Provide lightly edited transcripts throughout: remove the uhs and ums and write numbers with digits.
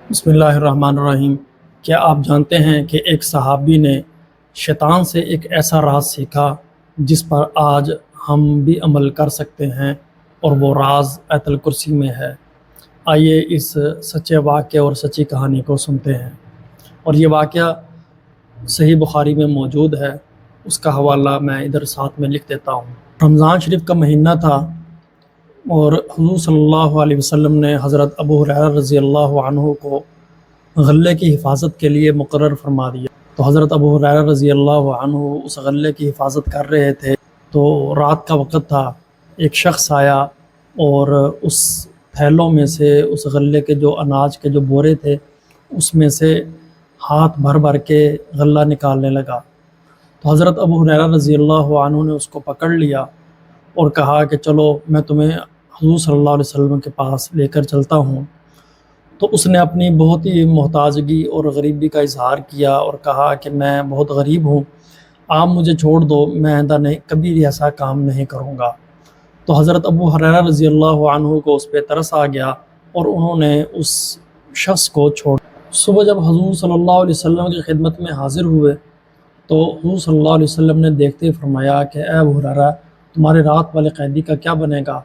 بسم اللہ الرحمن الرحیم۔ کیا آپ جانتے ہیں کہ ایک صحابی نے شیطان سے ایک ایسا راز سیکھا جس پر آج ہم بھی عمل کر سکتے ہیں، اور وہ راز آیت الکرسی میں ہے۔ آئیے اس سچے واقعے اور سچی کہانی کو سنتے ہیں، اور یہ واقعہ صحیح بخاری میں موجود ہے۔ اس کا حوالہ میں ادھر ساتھ میں لکھ دیتا ہوں۔ رمضان شریف کا مہینہ تھا، اور حضور صلی اللہ علیہ وسلم نے حضرت ابو ہریرہ رضی اللہ عنہ کو غلے کی حفاظت کے لیے مقرر فرما دیا۔ تو حضرت ابو ہریرہ رضی اللہ عنہ اس غلے کی حفاظت کر رہے تھے، تو رات کا وقت تھا۔ ایک شخص آیا اور اس تھیلوں میں سے، اس غلے کے جو اناج کے جو بورے تھے، اس میں سے ہاتھ بھر بھر کے غلہ نکالنے لگا۔ تو حضرت ابو ہریرہ رضی اللہ عنہ نے اس کو پکڑ لیا اور کہا کہ چلو میں تمہیں حضور صلی اللہ علیہ وسلم کے پاس لے کر چلتا ہوں۔ تو اس نے اپنی بہت ہی محتاجگی اور غریبی کا اظہار کیا اور کہا کہ میں بہت غریب ہوں، آپ مجھے چھوڑ دو، میں آئندہ کبھی بھی ایسا کام نہیں کروں گا۔ تو حضرت ابو ہریرہ رضی اللہ عنہ کو اس پہ ترس آ گیا، اور انہوں نے اس شخص کو چھوڑ دیا۔ صبح جب حضور صلی اللہ علیہ وسلم کی خدمت میں حاضر ہوئے، تو حضور صلی اللہ علیہ وسلم نے دیکھتے ہی فرمایا کہ اے ابو ہریرہ، تمہارے رات والے قیدی کا کیا بنے گا؟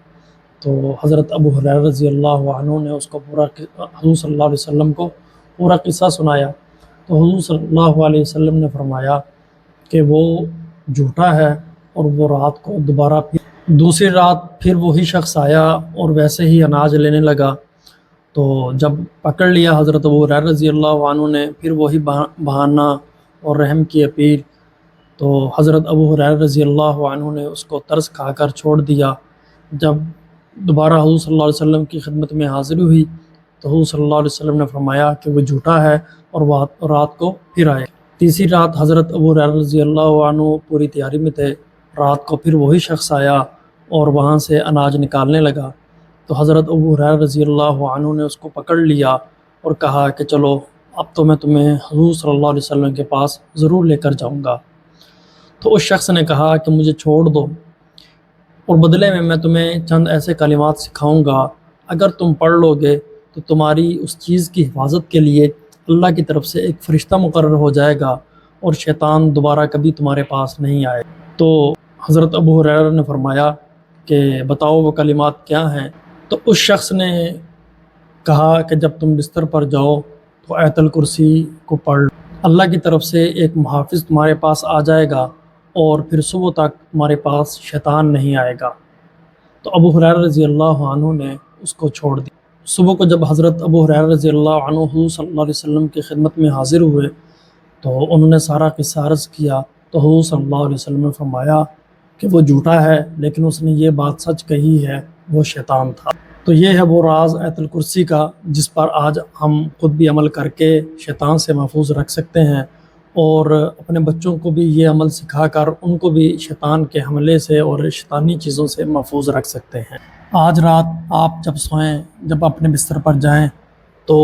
تو حضرت ابو ہریرہ رضی اللہ عنہ نے اس کو حضور صلی اللہ علیہ وسلم کو پورا قصہ سنایا۔ تو حضور صلی اللہ علیہ وسلم نے فرمایا کہ وہ جھوٹا ہے، اور وہ رات کو دوبارہ دوسری رات پھر وہی شخص آیا اور ویسے ہی اناج لینے لگا۔ تو جب پکڑ لیا حضرت ابو ہریرہ رضی اللہ عنہ نے، پھر وہی بہانہ اور رحم کی اپیل۔ تو حضرت ابو ہریرہ رضی اللہ عنہ نے اس کو ترس کھا کر چھوڑ دیا۔ جب دوبارہ حضور صلی اللہ علیہ وسلم کی خدمت میں حاضری ہوئی، تو حضور صلی اللہ علیہ وسلم نے فرمایا کہ وہ جھوٹا ہے، اور وہ رات کو پھر آئے۔ تیسری رات حضرت ابو ہریرہ رضی اللہ عنہ پوری تیاری میں تھے، رات کو پھر وہی شخص آیا اور وہاں سے اناج نکالنے لگا۔ تو حضرت ابو ہریرہ رضی اللہ عنہ نے اس کو پکڑ لیا اور کہا کہ چلو اب تو میں تمہیں حضور صلی اللہ علیہ وسلم کے پاس ضرور لے کر جاؤں گا۔ تو اس شخص نے کہا کہ مجھے چھوڑ دو، اور بدلے میں میں تمہیں چند ایسے کلمات سکھاؤں گا، اگر تم پڑھ لو گے تو تمہاری اس چیز کی حفاظت کے لیے اللہ کی طرف سے ایک فرشتہ مقرر ہو جائے گا، اور شیطان دوبارہ کبھی تمہارے پاس نہیں آئے۔ تو حضرت ابو ہریرہ نے فرمایا کہ بتاؤ وہ کلمات کیا ہیں؟ تو اس شخص نے کہا کہ جب تم بستر پر جاؤ تو آیت الکرسی کو پڑھ لو، اللہ کی طرف سے ایک محافظ تمہارے پاس آ جائے گا، اور پھر صبح تک تمہارے پاس شیطان نہیں آئے گا۔ تو ابو ہریرہ رضی اللہ عنہ نے اس کو چھوڑ دیا۔ صبح کو جب حضرت ابو ہریرہ رضی اللہ عنہ حضور صلی اللہ علیہ وسلم کی خدمت میں حاضر ہوئے، تو انہوں نے سارا قصہ عرض کیا۔ تو حضور صلی اللہ علیہ وسلم نے فرمایا کہ وہ جھوٹا ہے، لیکن اس نے یہ بات سچ کہی ہے، وہ شیطان تھا۔ تو یہ ہے وہ راز آیت الکرسی کا، جس پر آج ہم خود بھی عمل کر کے شیطان سے محفوظ رکھ سکتے ہیں، اور اپنے بچوں کو بھی یہ عمل سکھا کر ان کو بھی شیطان کے حملے سے اور شیطانی چیزوں سے محفوظ رکھ سکتے ہیں۔ آج رات آپ جب سوئیں، جب اپنے بستر پر جائیں، تو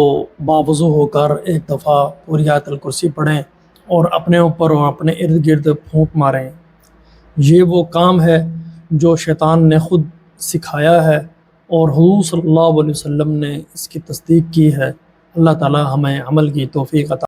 باوضو ہو کر ایک دفعہ پوری آیت الکرسی پڑھیں، اور اپنے اوپر اور اپنے ارد گرد پھونک ماریں۔ یہ وہ کام ہے جو شیطان نے خود سکھایا ہے، اور حضور صلی اللہ علیہ وسلم نے اس کی تصدیق کی ہے۔ اللہ تعالی ہمیں عمل کی توفیق عطا